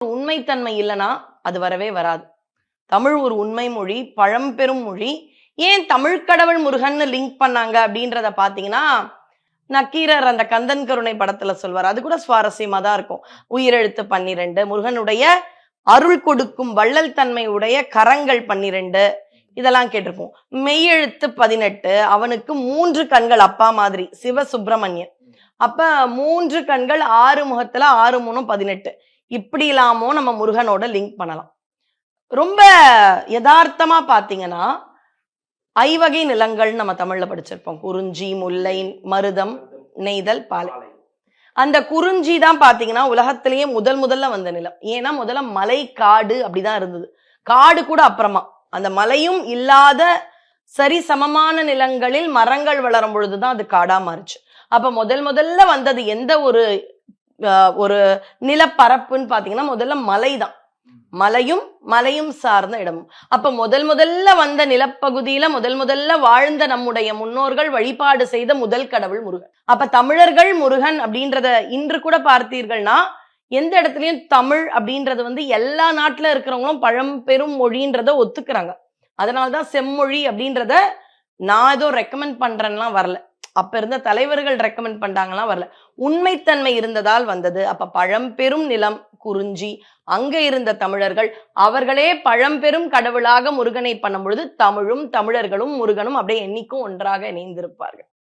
உண்மைத்தன்மை இல்லைன்னா அது வரவே வராது. தமிழ் ஒரு உண்மை மொழி, பழம்பெரும் மொழி. ஏன் தமிழ் கடவுள் முருகன் லிங்க் பண்ணாங்க அப்படின்றத பாத்தீங்கன்னா, நக்கீரர் அந்த கந்தன் கருணை படத்துல சொல்வார். அது கூட சுவாரஸ்யமா தான் இருக்கும். உயிரெழுத்து 12, முருகனுடைய அருள் கொடுக்கும் வள்ளல் தன்மை உடைய கரங்கள் 12, இதெல்லாம் கேட்டிருப்போம். மெய்யெழுத்து 18, அவனுக்கு 3 கண்கள் அப்பா மாதிரி, சிவசுப்பிரமணியன். அப்ப 3 கண்கள் 6 முகத்துல 6 3 18, இப்படி இல்லாமோ நம்ம முருகனோட லிங்க் பண்ணலாம். ரொம்ப யதார்த்தமா பாத்தீங்கன்னா, ஐவகை நிலங்கள் நம்ம தமிழ்ல படிச்சிருப்போம். குறிஞ்சி, முல்லை, மருதம், நெய்தல், பாலை. அந்த குறிஞ்சி தான் பாத்தீங்கன்னா உலகத்திலேயே முதல்ல வந்த நிலம். ஏன்னா முதல்ல மலை காடு அப்படிதான் இருந்தது. காடு கூட அப்புறமா, அந்த மலையும் இல்லாத சரி சமமான நிலங்களில் மரங்கள் வளரும் பொழுதுதான் அது காடா மாறுச்சு. அப்ப முதல்ல வந்தது எந்த ஒரு நிலப்பரப்புன்னு பாத்தீங்கன்னா முதல்ல மலைதான். மலையும் சார்ந்த இடமும். அப்ப முதல்ல வந்த நிலப்பகுதியில முதல்ல வாழ்ந்த நம்முடைய முன்னோர்கள் வழிபாடு செய்த முதல் கடவுள் முருகன். அப்ப தமிழர்கள் முருகன் அப்படின்றத இன்று கூட பார்த்தீர்கள்னா எந்த இடத்துலயும் தமிழ் அப்படின்றது எல்லா நாட்டுல இருக்கிறவங்களும் பழம்பெரும் மொழின்றத ஒத்துக்கிறாங்க. அதனால்தான் செம்மொழி அப்படின்றத நான் ஏதோ ரெக்கமெண்ட் பண்றேன்லாம் வரல. அப்ப இருந்த தலைவர்கள் ரெக்கமெண்ட் பண்ணாங்கலாம் வரல. உண்மைத்தன்மை இருந்ததால் வந்தது. அப்ப பழம்பெரும் நிலம் குறிஞ்சி, அங்க இருந்த தமிழர்கள் அவர்களே பழம்பெரும் கடவுளாக முருகனை பண்ணும் பொழுது தமிழும் தமிழர்களும் முருகனும் அப்படியே என்னைக்கும் ஒன்றாக இணைந்திருப்பார்கள்.